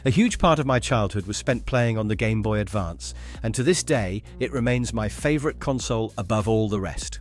A huge part of my childhood was spent playing on the Game Boy Advance, and to this day, it remains my favorite console above all the rest.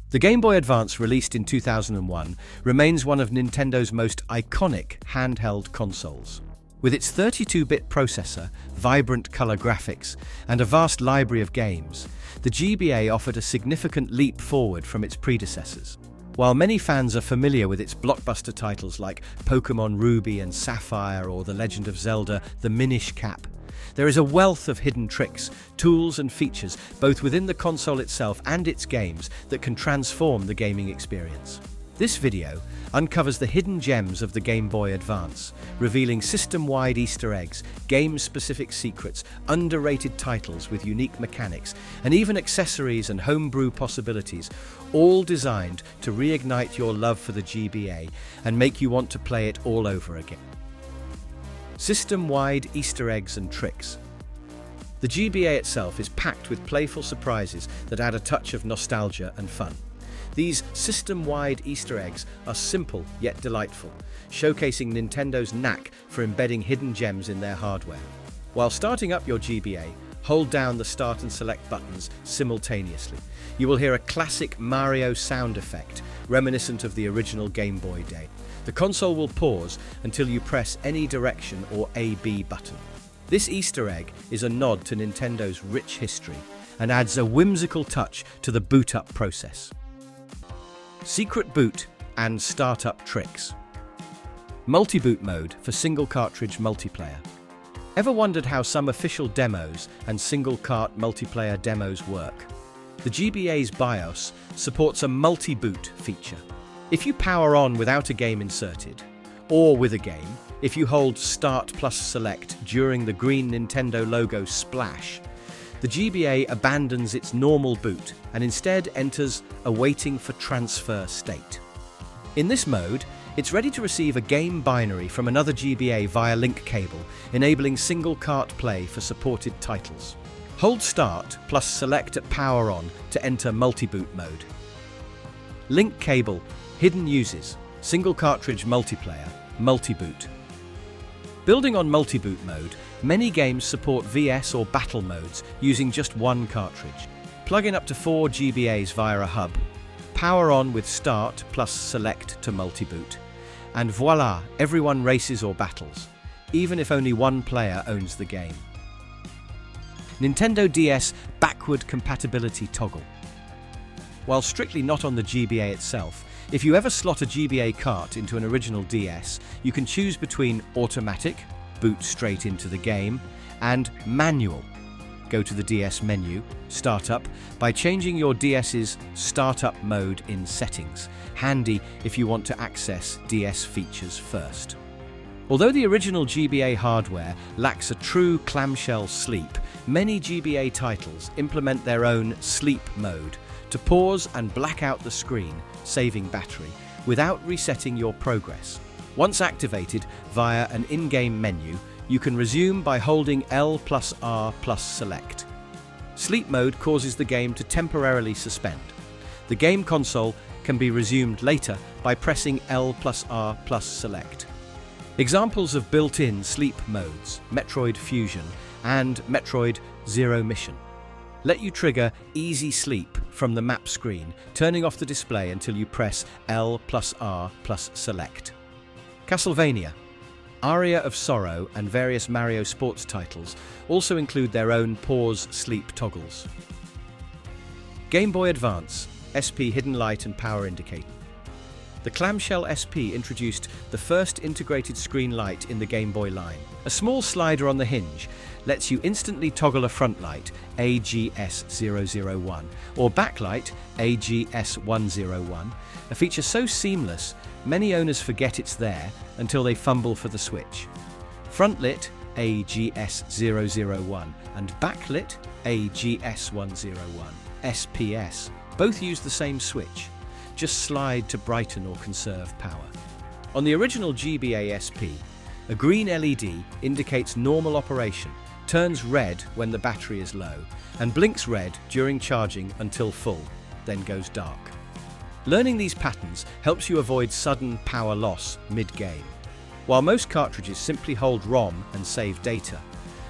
The Game Boy Advance, released in 2001, remains one of Nintendo's most iconic handheld consoles. With its 32-bit processor, vibrant color graphics, and a vast library of games, the GBA offered a significant leap forward from its predecessors. While many fans are familiar with its blockbuster titles like Pokémon Ruby and Sapphire or The Legend of Zelda: The Minish Cap, there is a wealth of hidden tricks, tools and features, both within the console itself and its games, that can transform the gaming experience. This video uncovers the hidden gems of the Game Boy Advance, revealing system-wide Easter eggs, game-specific secrets, underrated titles with unique mechanics, and even accessories and homebrew possibilities, all designed to reignite your love for the GBA and make you want to play it all over again. System-wide Easter eggs and tricks. The GBA itself is packed with playful surprises that add a touch of nostalgia and fun. These system-wide Easter eggs are simple yet delightful, showcasing Nintendo's knack for embedding hidden gems in their hardware. While starting up your GBA, hold down the start and select buttons simultaneously. You will hear a classic Mario sound effect, reminiscent of the original Game Boy day. The console will pause until you press any direction or A-B button. This Easter egg is a nod to Nintendo's rich history and adds a whimsical touch to the boot-up process. Secret boot and startup tricks. Multiboot mode for single-cartridge multiplayer. Ever wondered how some official demos and single-cart multiplayer demos work? The GBA's BIOS supports a multi-boot feature. If you power on without a game inserted, or with a game, if you hold Start plus Select during the green Nintendo logo splash, the GBA abandons its normal boot and instead enters a waiting for transfer state. In this mode, it's ready to receive a game binary from another GBA via link cable, enabling single-cart play for supported titles. Hold Start plus Select at power on to enter multi-boot mode. Link cable, hidden uses, single-cartridge multiplayer, multi-boot. Building on multi-boot mode, many games support VS or battle modes using just one cartridge. Plug in up to 4 GBAs via a hub, power on with Start plus Select to multi-boot, and voila, everyone races or battles, even if only one player owns the game. Nintendo DS backward compatibility toggle. While strictly not on the GBA itself, if you ever slot a GBA cart into an original DS, you can choose between automatic, boot straight into the game, and manual. Go to the DS menu, Startup, by changing your DS's startup mode in settings. Handy if you want to access DS features first. Although the original GBA hardware lacks a true clamshell sleep, many GBA titles implement their own sleep mode to pause and black out the screen, saving battery, without resetting your progress. Once activated via an in-game menu, you can resume by holding L plus R plus Select. Sleep mode causes the game to temporarily suspend. The game console can be resumed later by pressing L plus R plus Select. Examples of built-in sleep modes, Metroid Fusion and Metroid Zero Mission, let you trigger easy sleep from the map screen, turning off the display until you press L plus R plus Select. Castlevania, Aria of Sorrow and various Mario sports titles also include their own pause sleep toggles. Game Boy Advance, SP hidden light and power indicator. The clamshell SP introduced the first integrated screen light in the Game Boy line. A small slider on the hinge lets you instantly toggle a front light, AGS001, or backlight, AGS101, a feature so seamless, many owners forget it's there until they fumble for the switch. Frontlit, AGS001, and backlit, AGS101, SPS, both use the same switch. Just slide to brighten or conserve power. On the original GBA SP, a green LED indicates normal operation, turns red when the battery is low, and blinks red during charging until full, then goes dark. Learning these patterns helps you avoid sudden power loss mid-game. While most cartridges simply hold ROM and save data,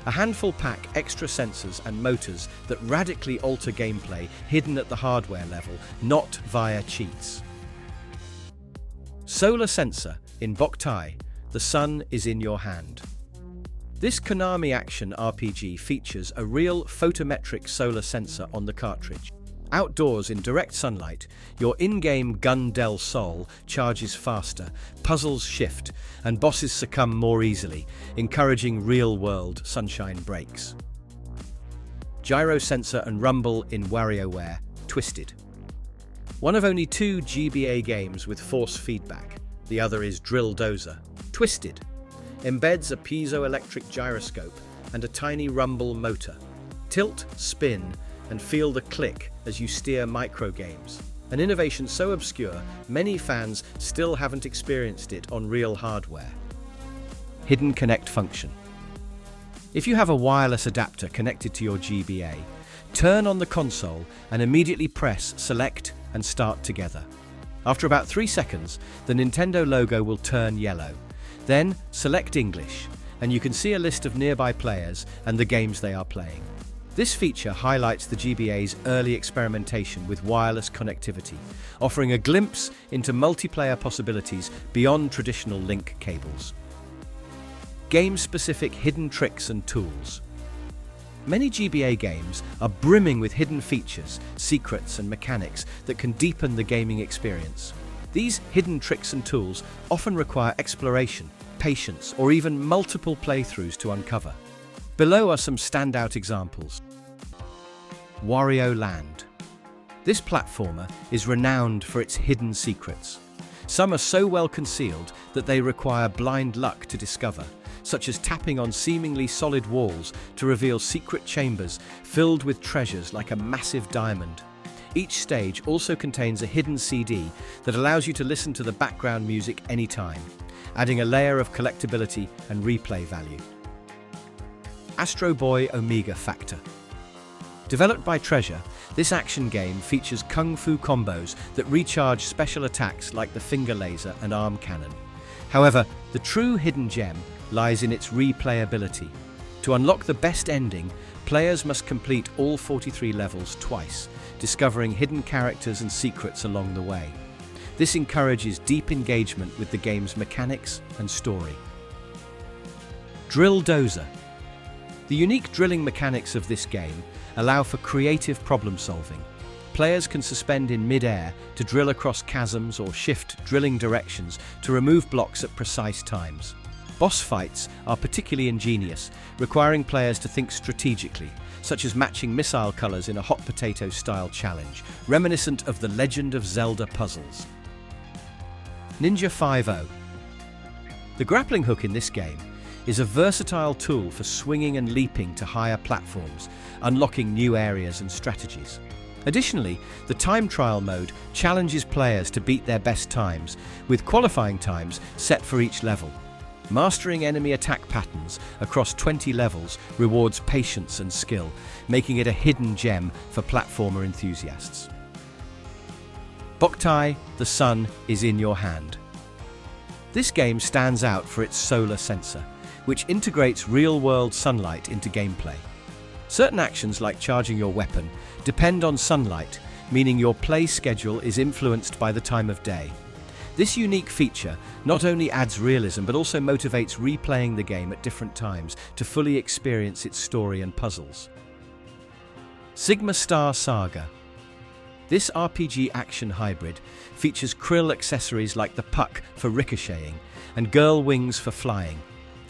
a handful pack extra sensors and motors that radically alter gameplay hidden at the hardware level, not via cheats. Solar Sensor in Boktai, The Sun is in Your Hand. This Konami action RPG features a real photometric solar sensor on the cartridge. Outdoors in direct sunlight, your in-game Gun del Sol charges faster, puzzles shift, and bosses succumb more easily, encouraging real-world sunshine breaks. Gyro Sensor and Rumble in WarioWare, Twisted. One of only 2 GBA games with force feedback, the other is Drill Dozer, Twisted, embeds a piezoelectric gyroscope and a tiny rumble motor. Tilt, spin, and feel the click as you steer micro games. An innovation so obscure, many fans still haven't experienced it on real hardware. Hidden Connect function. If you have a wireless adapter connected to your GBA, turn on the console and immediately press Select and Start Together. After about 3 seconds, the Nintendo logo will turn yellow. Then select English, and you can see a list of nearby players and the games they are playing. This feature highlights the GBA's early experimentation with wireless connectivity, offering a glimpse into multiplayer possibilities beyond traditional link cables. Game-specific hidden tricks and tools. Many GBA games are brimming with hidden features, secrets, and mechanics that can deepen the gaming experience. These hidden tricks and tools often require exploration, patience, or even multiple playthroughs to uncover. Below are some standout examples. Wario Land. This platformer is renowned for its hidden secrets. Some are so well concealed that they require blind luck to discover, such as tapping on seemingly solid walls to reveal secret chambers filled with treasures like a massive diamond. Each stage also contains a hidden CD that allows you to listen to the background music anytime, adding a layer of collectability and replay value. Astro Boy Omega Factor. Developed by Treasure, this action game features kung fu combos that recharge special attacks like the finger laser and arm cannon. However, the true hidden gem lies in its replayability. To unlock the best ending, players must complete all 43 levels twice, discovering hidden characters and secrets along the way. This encourages deep engagement with the game's mechanics and story. Drill Dozer. The unique drilling mechanics of this game allow for creative problem solving. Players can suspend in mid-air to drill across chasms or shift drilling directions to remove blocks at precise times. Boss fights are particularly ingenious, requiring players to think strategically, such as matching missile colors in a hot potato-style challenge, reminiscent of the Legend of Zelda puzzles. Ninja 5-0. The grappling hook in this game is a versatile tool for swinging and leaping to higher platforms, unlocking new areas and strategies. Additionally, the time trial mode challenges players to beat their best times, with qualifying times set for each level. Mastering enemy attack patterns across 20 levels rewards patience and skill, making it a hidden gem for platformer enthusiasts. Boktai, The Sun is in Your Hand. This game stands out for its solar sensor, which integrates real-world sunlight into gameplay. Certain actions like charging your weapon depend on sunlight, meaning your play schedule is influenced by the time of day. This unique feature not only adds realism but also motivates replaying the game at different times to fully experience its story and puzzles. Sigma Star Saga. This RPG action hybrid features krill accessories like the puck for ricocheting and girl wings for flying,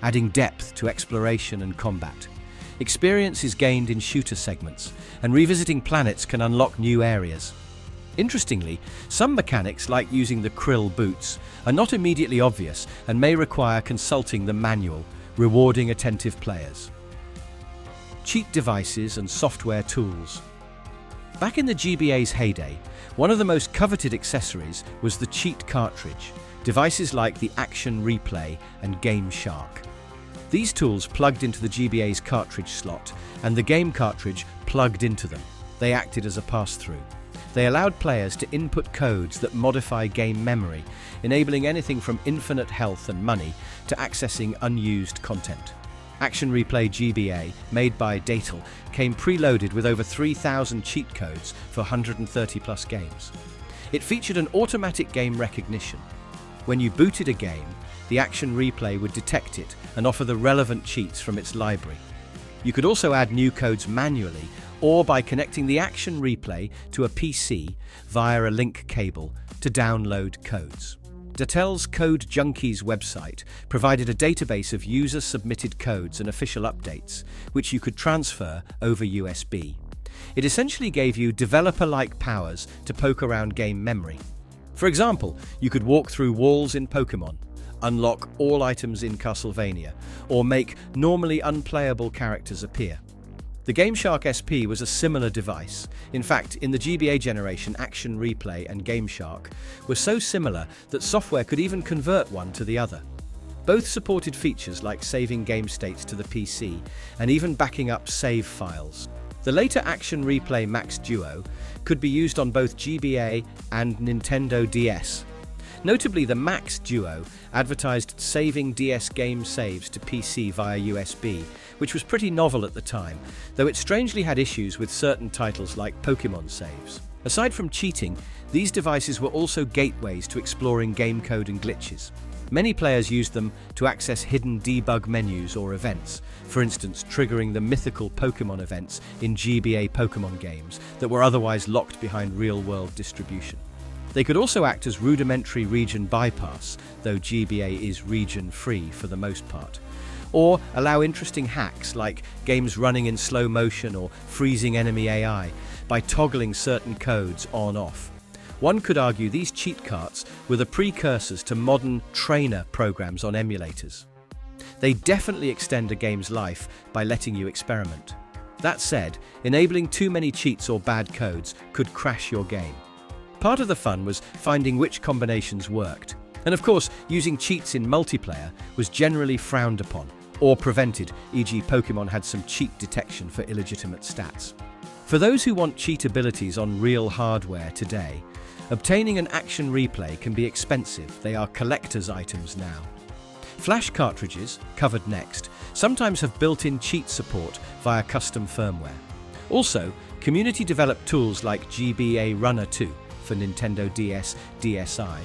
adding depth to exploration and combat. Experience is gained in shooter segments, and revisiting planets can unlock new areas. Interestingly, some mechanics, like using the krill boots, are not immediately obvious and may require consulting the manual, rewarding attentive players. Cheat devices and software tools. Back in the GBA's heyday, one of the most coveted accessories was the cheat cartridge, devices like the Action Replay and Game Shark. These tools plugged into the GBA's cartridge slot, and the game cartridge plugged into them. They acted as a pass-through. They allowed players to input codes that modify game memory, enabling anything from infinite health and money to accessing unused content. Action Replay GBA, made by Datel, came preloaded with over 3,000 cheat codes for 130 plus games. It featured an automatic game recognition. When you booted a game, the Action Replay would detect it and offer the relevant cheats from its library. You could also add new codes manually or by connecting the Action Replay to a PC via a link cable to download codes. Datel's Code Junkies website provided a database of user-submitted codes and official updates, which you could transfer over USB. It essentially gave you developer-like powers to poke around game memory. For example, you could walk through walls in Pokemon, unlock all items in Castlevania, or make normally unplayable characters appear. The GameShark SP was a similar device. In fact, in the GBA generation, Action Replay and GameShark were so similar that software could even convert one to the other. Both supported features like saving game states to the PC and even backing up save files. The later Action Replay Max Duo could be used on both GBA and Nintendo DS. Notably, the Max Duo advertised saving DS game saves to PC via USB, which was pretty novel at the time, though it strangely had issues with certain titles like Pokemon saves. Aside from cheating, these devices were also gateways to exploring game code and glitches. Many players used them to access hidden debug menus or events, for instance triggering the mythical Pokemon events in GBA Pokemon games that were otherwise locked behind real-world distribution. They could also act as rudimentary region bypass, though GBA is region-free for the most part, or allow interesting hacks like games running in slow motion or freezing enemy AI by toggling certain codes on-off. One could argue these cheat carts were the precursors to modern trainer programs on emulators. They definitely extend a game's life by letting you experiment. That said, enabling too many cheats or bad codes could crash your game. Part of the fun was finding which combinations worked. And of course, using cheats in multiplayer was generally frowned upon or prevented, e.g. Pokemon had some cheat detection for illegitimate stats. For those who want cheat abilities on real hardware today, obtaining an Action Replay can be expensive. They are collector's items now. Flash cartridges, covered next, sometimes have built-in cheat support via custom firmware. Also, community-developed tools like GBA Runner 2 for Nintendo DS, DSi,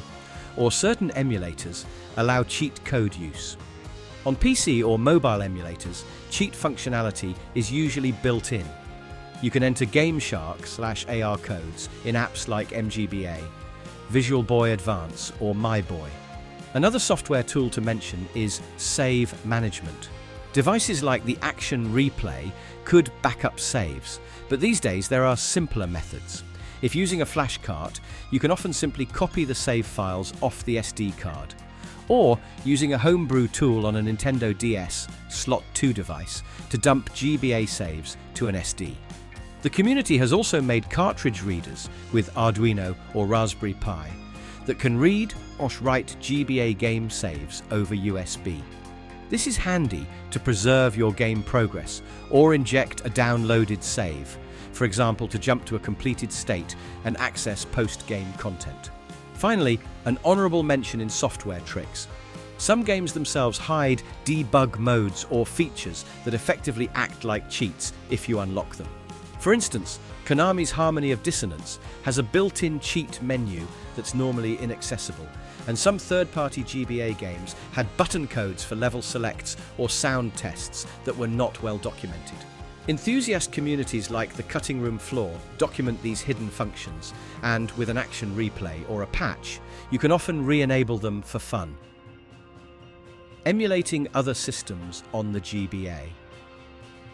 or certain emulators allow cheat code use. On PC or mobile emulators, cheat functionality is usually built in. You can enter GameShark/AR codes in apps like MGBA, Visual Boy Advance, or MyBoy. Another software tool to mention is save management. Devices like the Action Replay could back up saves, but these days there are simpler methods. If using a flash cart, you can often simply copy the save files off the SD card, or using a Homebrew tool on a Nintendo DS Slot 2 device to dump GBA saves to an SD. The community has also made cartridge readers with Arduino or Raspberry Pi that can read or write GBA game saves over USB. This is handy to preserve your game progress or inject a downloaded save, for example to jump to a completed state and access post-game content. Finally, an honorable mention in software tricks. Some games themselves hide debug modes or features that effectively act like cheats if you unlock them. For instance, Konami's Harmony of Dissonance has a built-in cheat menu that's normally inaccessible, and some third-party GBA games had button codes for level selects or sound tests that were not well documented. Enthusiast communities like the Cutting Room Floor document these hidden functions, and with an Action Replay or a patch, you can often re-enable them for fun. Emulating other systems on the GBA.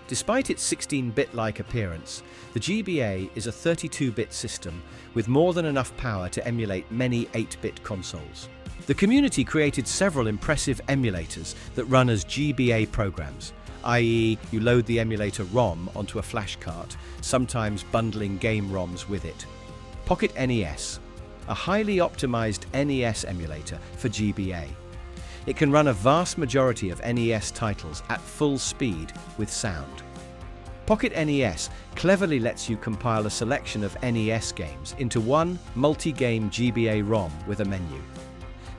Despite its 16-bit-like appearance, the GBA is a 32-bit system with more than enough power to emulate many 8-bit consoles. The community created several impressive emulators that run as GBA programs, i.e. you load the emulator ROM onto a flash cart, sometimes bundling game ROMs with it. Pocket NES, a highly optimized NES emulator for GBA. It can run a vast majority of NES titles at full speed with sound. Pocket NES cleverly lets you compile a selection of NES games into one multi-game GBA ROM with a menu.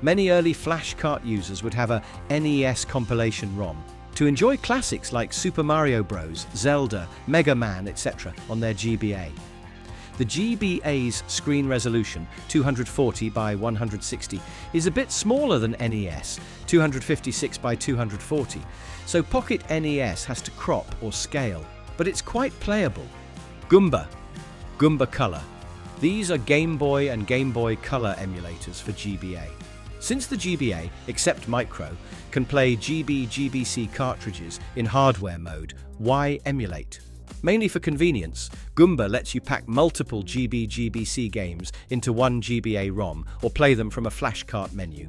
Many early flash cart users would have a NES compilation ROM to enjoy classics like Super Mario Bros., Zelda, Mega Man, etc. on their GBA. The GBA's screen resolution, 240 by 160, is a bit smaller than NES, 256 by 240, so Pocket NES has to crop or scale, but it's quite playable. Goomba Color. These are Game Boy and Game Boy Color emulators for GBA. Since the GBA, except Micro, can play GBC cartridges in hardware mode, why emulate? Mainly for convenience, Goomba lets you pack multiple GBC games into one GBA ROM or play them from a flashcart menu.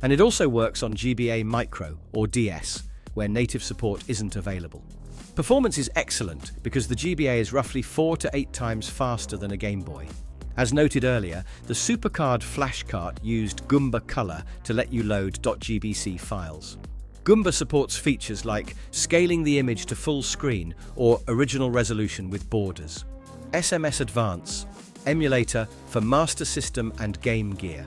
And it also works on GBA Micro or DS, where native support isn't available. Performance is excellent because the GBA is roughly 4 to 8 times faster than a Game Boy. As noted earlier, the Supercard flashcart used Goomba Color to let you load .gbc files. Goomba supports features like scaling the image to full screen or original resolution with borders. SMS Advance, emulator for Master System and Game Gear.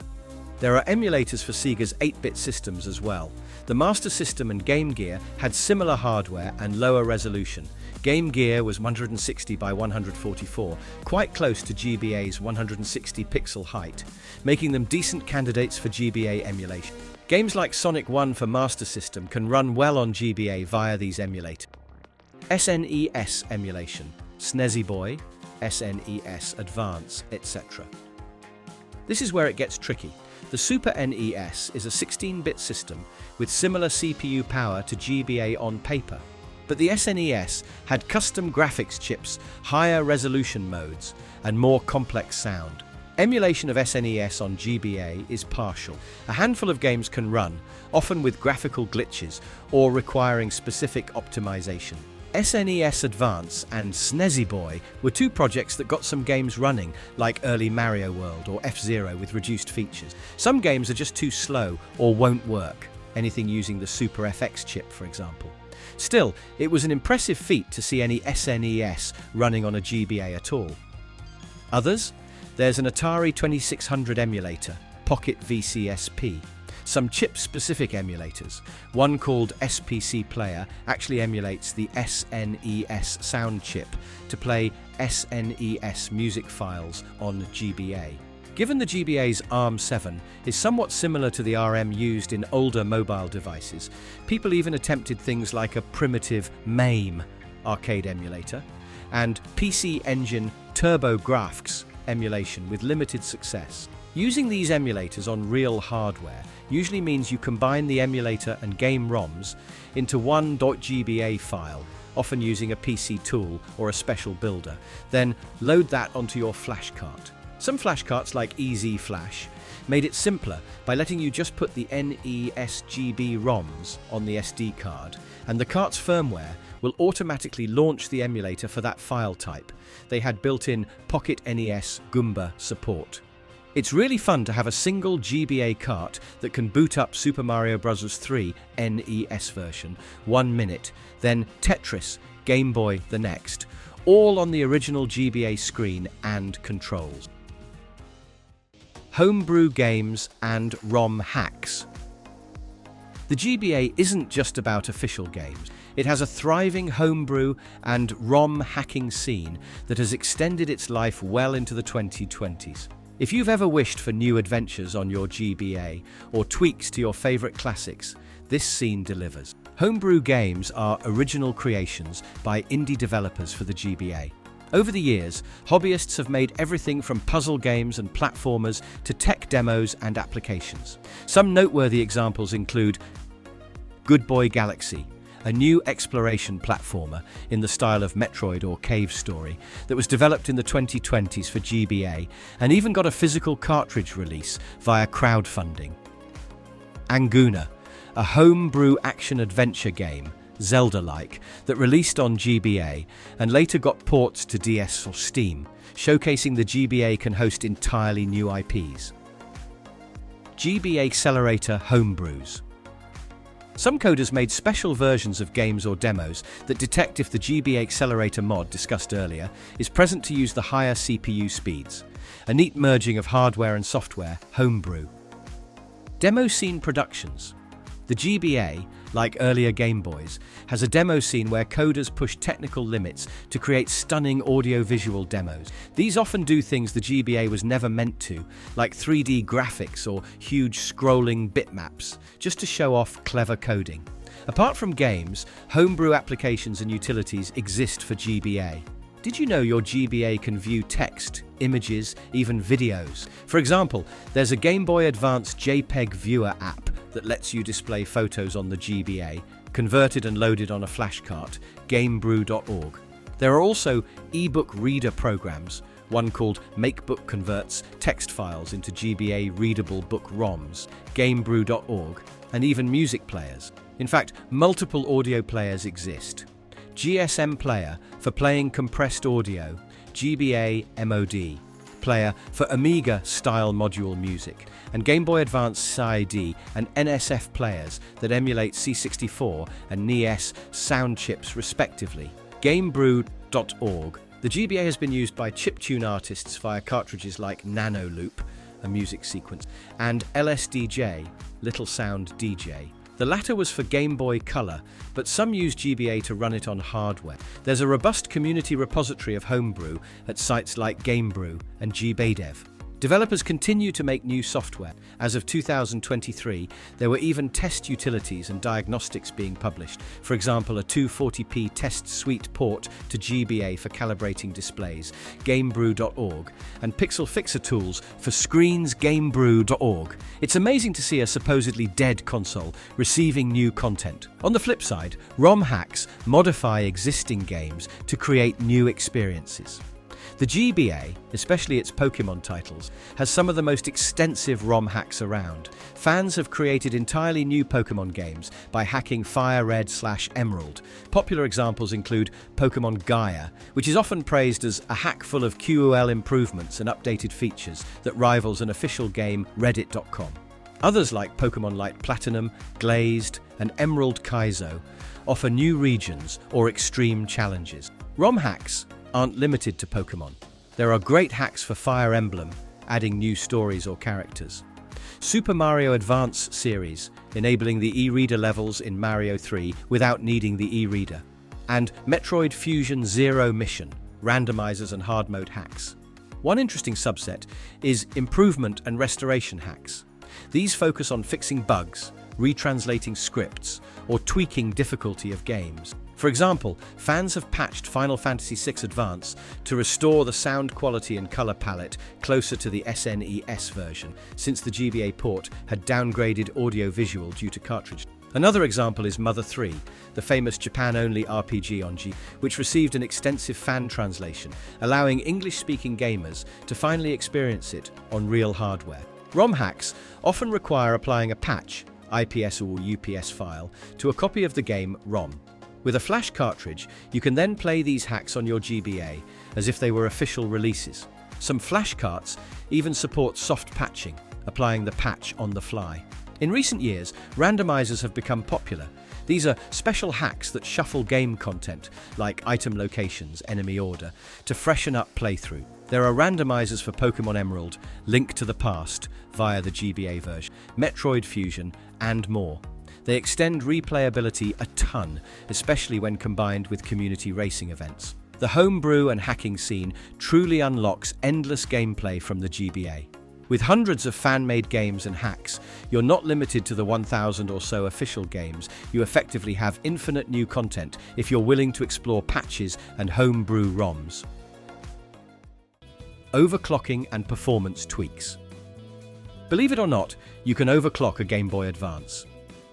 There are emulators for Sega's 8-bit systems as well. The Master System and Game Gear had similar hardware and lower resolution. Game Gear was 160 by 144, quite close to GBA's 160 pixel height, making them decent candidates for GBA emulation. Games like Sonic 1 for Master System can run well on GBA via these emulators. SNES emulation, Snezzy Boy, SNES Advance, etc. This is where it gets tricky. The Super NES is a 16-bit system with similar CPU power to GBA on paper, but the SNES had custom graphics chips, higher resolution modes, and more complex sound. Emulation of SNES on GBA is partial. A handful of games can run, often with graphical glitches or requiring specific optimization. SNES Advance and Snezzy Boy were two projects that got some games running, like early Mario World or F-Zero with reduced features. Some games are just too slow or won't work, anything using the Super FX chip, for example. Still, it was an impressive feat to see any SNES running on a GBA at all. Others? There's an Atari 2600 emulator, Pocket VCSP. Some chip-specific emulators. One called SPC Player actually emulates the SNES sound chip to play SNES music files on GBA. Given the GBA's ARM7 is somewhat similar to the RM used in older mobile devices, people even attempted things like a primitive MAME arcade emulator and PC Engine TurboGrafx emulation with limited success. Using these emulators on real hardware usually means you combine the emulator and game ROMs into one .gba file, often using a PC tool or a special builder, then load that onto your flashcart. Some flashcarts like EZ Flash made it simpler by letting you just put the NESGB ROMs on the SD card, and the cart's firmware will automatically launch the emulator for that file type. They had built-in Pocket NES Goomba support. It's really fun to have a single GBA cart that can boot up Super Mario Bros. 3 NES version 1 minute, then Tetris, Game Boy the next, all on the original GBA screen and controls. Homebrew games and ROM hacks. The GBA isn't just about official games. It has a thriving homebrew and ROM hacking scene that has extended its life well into the 2020s. If you've ever wished for new adventures on your GBA or tweaks to your favorite classics, this scene delivers. Homebrew games are original creations by indie developers for the GBA. Over the years, hobbyists have made everything from puzzle games and platformers to tech demos and applications. Some noteworthy examples include Good Boy Galaxy, a new exploration platformer in the style of Metroid or Cave Story that was developed in the 2020s for GBA and even got a physical cartridge release via crowdfunding. Anguna, a homebrew action-adventure game, Zelda-like, that released on GBA and later got ports to DS or Steam, showcasing the GBA can host entirely new IPs. GBA Accelerator Homebrews. Some coders made special versions of games or demos that detect if the GBA accelerator mod discussed earlier is present to use the higher CPU speeds. A neat merging of hardware and software, Homebrew. Demo Scene Productions. The GBA, like earlier Game Boys, has a demo scene where coders push technical limits to create stunning audio-visual demos. These often do things the GBA was never meant to, like 3D graphics or huge scrolling bitmaps, just to show off clever coding. Apart from games, homebrew applications and utilities exist for GBA. Did you know your GBA can view text, images, even videos? For example, there's a Game Boy Advance JPEG Viewer app that lets you display photos on the GBA, converted and loaded on a flashcart, gamebrew.org. There are also ebook reader programs. One called MakeBook converts text files into GBA readable book ROMs, gamebrew.org, and even music players. In fact, multiple audio players exist. GSM Player for playing compressed audio, GBA MOD Player for Amiga-style module music, and Game Boy Advance SID and NSF players that emulate C64 and NES sound chips respectively. Gamebrew.org. The GBA has been used by chiptune artists via cartridges like Nano Loop, a music sequence, and LSDJ, Little Sound DJ. The latter was for Game Boy Color, but some use GBA to run it on hardware. There's a robust community repository of Homebrew at sites like GameBrew and GBaDev. Developers continue to make new software. As of 2023, there were even test utilities and diagnostics being published. For example, a 240p test suite port to GBA for calibrating displays, gamebrew.org, and pixel fixer tools for screens, gamebrew.org. It's amazing to see a supposedly dead console receiving new content. On the flip side, ROM hacks modify existing games to create new experiences. The GBA, especially its Pokemon titles, has some of the most extensive ROM hacks around. Fans have created entirely new Pokemon games by hacking Fire Red/Emerald. Popular examples include Pokemon Gaia, which is often praised as a hack full of QOL improvements and updated features that rivals an official game, Reddit.com. Others like Pokemon Light Platinum, Glazed, and Emerald Kaizo offer new regions or extreme challenges. ROM hacks aren't limited to Pokemon. There are great hacks for Fire Emblem, adding new stories or characters. Super Mario Advance series, enabling the e-reader levels in Mario 3 without needing the e-reader. And Metroid Fusion Zero Mission, randomizers and hard mode hacks. One interesting subset is improvement and restoration hacks. These focus on fixing bugs, retranslating scripts, or tweaking difficulty of games. For example, fans have patched Final Fantasy VI Advance to restore the sound quality and color palette closer to the SNES version, since the GBA port had downgraded audio-visual due to cartridge. Another example is Mother 3, the famous Japan-only RPG on G, which received an extensive fan translation, allowing English-speaking gamers to finally experience it on real hardware. ROM hacks often require applying a patch, IPS or UPS file, to a copy of the game ROM. With a flash cartridge, you can then play these hacks on your GBA as if they were official releases. Some flash carts even support soft patching, applying the patch on the fly. In recent years, randomizers have become popular. These are special hacks that shuffle game content, like item locations, enemy order, to freshen up playthrough. There are randomizers for Pokemon Emerald, Link to the Past via the GBA version, Metroid Fusion, and more. They extend replayability a ton, especially when combined with community racing events. The homebrew and hacking scene truly unlocks endless gameplay from the GBA. With hundreds of fan-made games and hacks, you're not limited to the 1,000 or so official games. You effectively have infinite new content if you're willing to explore patches and homebrew ROMs. Overclocking and performance tweaks. Believe it or not, you can overclock a Game Boy Advance.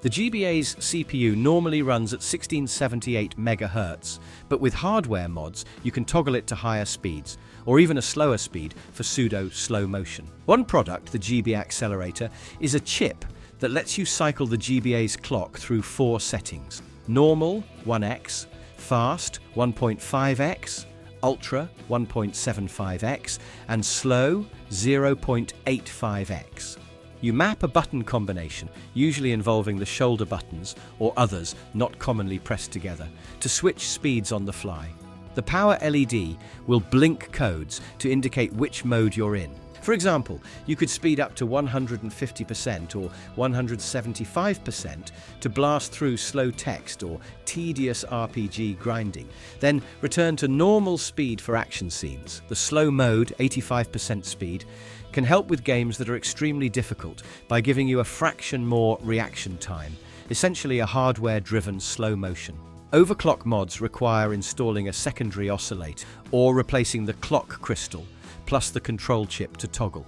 The GBA's CPU normally runs at 1678 MHz, but with hardware mods, you can toggle it to higher speeds, or even a slower speed for pseudo-slow motion. One product, the GBA Accelerator, is a chip that lets you cycle the GBA's clock through 4 settings. Normal, 1x, Fast, 1.5x, Ultra, 1.75x, and Slow, 0.85x. You map a button combination, usually involving the shoulder buttons or others not commonly pressed together, to switch speeds on the fly. The power LED will blink codes to indicate which mode you're in. For example, you could speed up to 150% or 175% to blast through slow text or tedious RPG grinding, then return to normal speed for action scenes. The slow mode, 85% speed, can help with games that are extremely difficult by giving you a fraction more reaction time, essentially a hardware-driven slow motion. Overclock mods require installing a secondary oscillator or replacing the clock crystal, plus the control chip to toggle.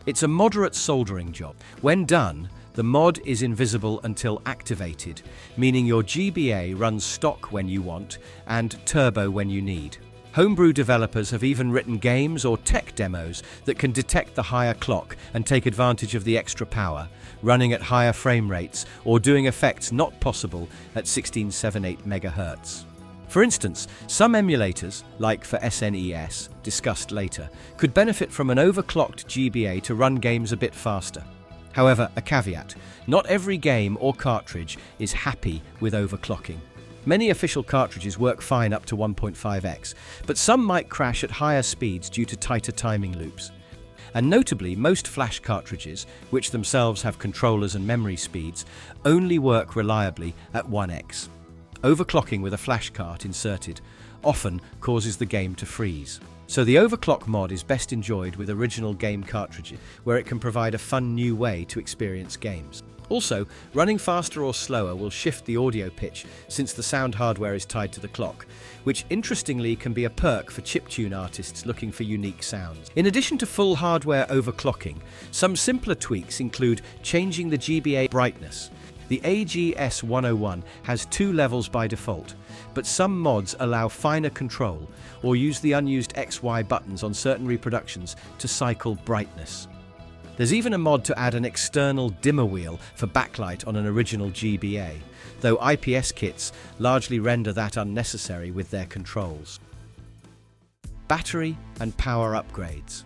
It's a moderate soldering job. When done, the mod is invisible until activated, meaning your GBA runs stock when you want and turbo when you need. Homebrew developers have even written games or tech demos that can detect the higher clock and take advantage of the extra power, running at higher frame rates or doing effects not possible at 1678 MHz. For instance, some emulators, like for SNES, discussed later, could benefit from an overclocked GBA to run games a bit faster. However, a caveat: not every game or cartridge is happy with overclocking. Many official cartridges work fine up to 1.5x, but some might crash at higher speeds due to tighter timing loops. And notably, most flash cartridges, which themselves have controllers and memory speeds, only work reliably at 1x. Overclocking with a flash cart inserted often causes the game to freeze. So the overclock mod is best enjoyed with original game cartridges, where it can provide a fun new way to experience games. Also, running faster or slower will shift the audio pitch since the sound hardware is tied to the clock, which interestingly can be a perk for chiptune artists looking for unique sounds. In addition to full hardware overclocking, some simpler tweaks include changing the GBA brightness. The AGS 101 has 2 levels by default, but some mods allow finer control or use the unused XY buttons on certain reproductions to cycle brightness. There's even a mod to add an external dimmer wheel for backlight on an original GBA, though IPS kits largely render that unnecessary with their controls. Battery and power upgrades.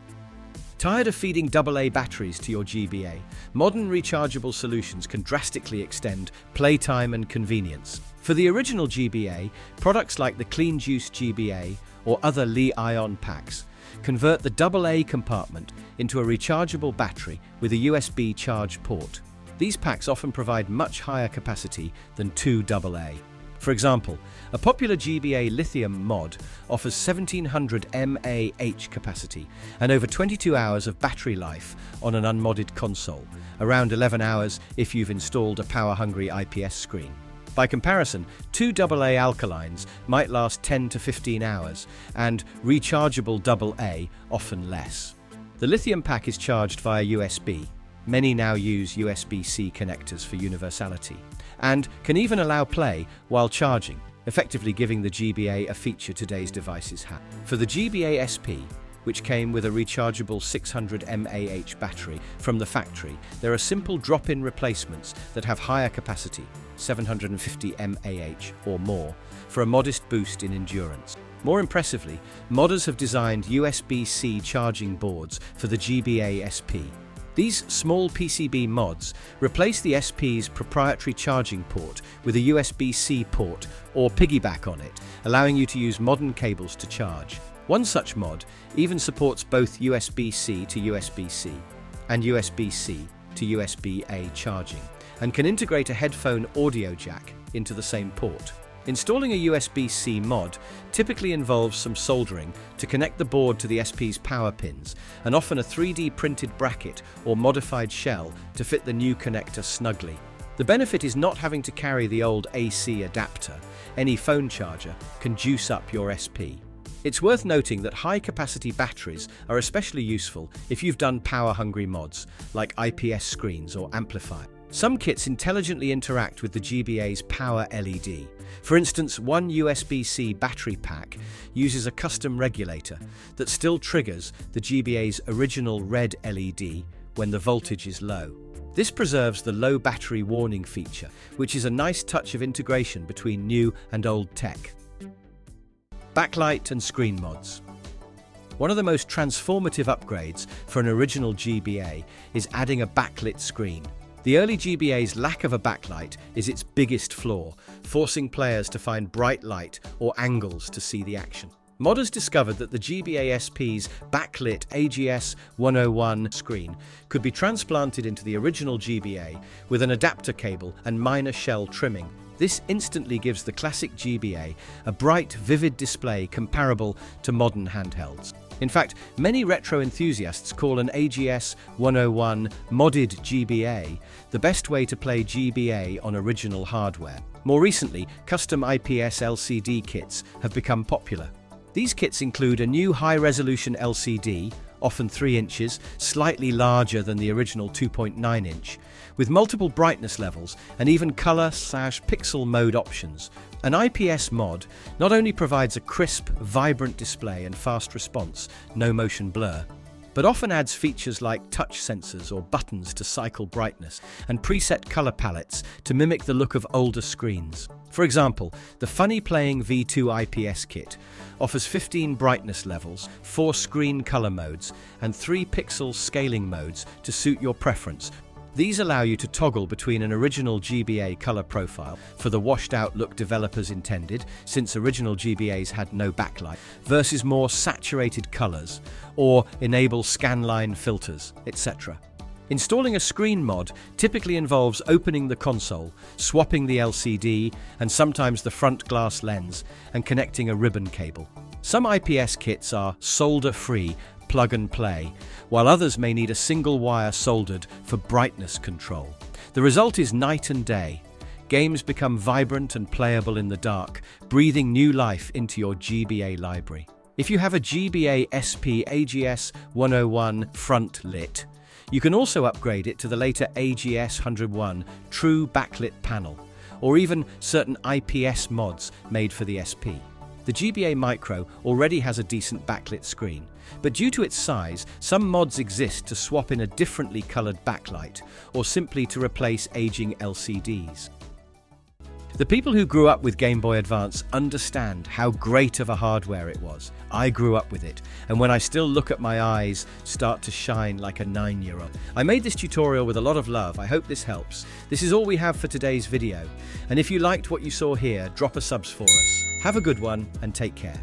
Tired of feeding AA batteries to your GBA? Modern rechargeable solutions can drastically extend playtime and convenience. For the original GBA, products like the Clean Juice GBA or other Li-ion packs convert the AA compartment into a rechargeable battery with a USB charge port. These packs often provide much higher capacity than 2 AA. For example, a popular GBA lithium mod offers 1700 mAh capacity and over 22 hours of battery life on an unmodded console, around 11 hours if you've installed a power-hungry IPS screen. By comparison, 2 AA alkalines might last 10 to 15 hours, and rechargeable AA often less. The lithium pack is charged via USB. Many now use USB-C connectors for universality, and can even allow play while charging, effectively giving the GBA a feature today's devices have. For the GBA SP, which came with a rechargeable 600 mAh battery from the factory, there are simple drop-in replacements that have higher capacity, 750 mAh or more, for a modest boost in endurance. More impressively, modders have designed USB-C charging boards for the GBA SP. These small PCB mods replace the SP's proprietary charging port with a USB-C port or piggyback on it, allowing you to use modern cables to charge. One such mod even supports both USB-C to USB-C and USB-C to USB-A charging, and can integrate a headphone audio jack into the same port. Installing a USB-C mod typically involves some soldering to connect the board to the SP's power pins, and often a 3D printed bracket or modified shell to fit the new connector snugly. The benefit is not having to carry the old AC adapter. Any phone charger can juice up your SP. It's worth noting that high-capacity batteries are especially useful if you've done power-hungry mods, like IPS screens or amplifiers. Some kits intelligently interact with the GBA's power LED. For instance, one USB-C battery pack uses a custom regulator that still triggers the GBA's original red LED when the voltage is low. This preserves the low battery warning feature, which is a nice touch of integration between new and old tech. Backlight and screen mods. One of the most transformative upgrades for an original GBA is adding a backlit screen. The early GBA's lack of a backlight is its biggest flaw, forcing players to find bright light or angles to see the action. Modders discovered that the GBA SP's backlit AGS 101 screen could be transplanted into the original GBA with an adapter cable and minor shell trimming. This instantly gives the classic GBA a bright, vivid display comparable to modern handhelds. In fact, many retro enthusiasts call an AGS 101 modded GBA the best way to play GBA on original hardware. More recently, custom IPS LCD kits have become popular. These kits include a new high-resolution LCD, often 3 inches, slightly larger than the original 2.9 inch, with multiple brightness levels and even color/pixel mode options. An IPS mod not only provides a crisp, vibrant display and fast response, no motion blur, but often adds features like touch sensors or buttons to cycle brightness and preset color palettes to mimic the look of older screens. For example, the Funny Playing V2 IPS kit offers 15 brightness levels, 4 screen color modes, and 3 pixel scaling modes to suit your preference. These allow you to toggle between an original GBA color profile for the washed-out look developers intended, since original GBAs had no backlight, versus more saturated colors, or enable scanline filters, etc. Installing a screen mod typically involves opening the console, swapping the LCD and sometimes the front glass lens, and connecting a ribbon cable. Some IPS kits are solder-free, plug and play, while others may need a single wire soldered for brightness control. The result is night and day. Games become vibrant and playable in the dark, breathing new life into your GBA library. If you have a GBA SP AGS 101 front lit, you can also upgrade it to the later AGS 101 true backlit panel, or even certain IPS mods made for the SP. The GBA Micro already has a decent backlit screen, but due to its size, some mods exist to swap in a differently colored backlight, or simply to replace aging LCDs. The people who grew up with Game Boy Advance understand how great of a hardware it was. I grew up with it, and when I still look at my eyes start to shine like a 9-year-old. I made this tutorial with a lot of love. I hope this helps. This is all we have for today's video, and if you liked what you saw here, drop a subs for us. Have a good one and take care.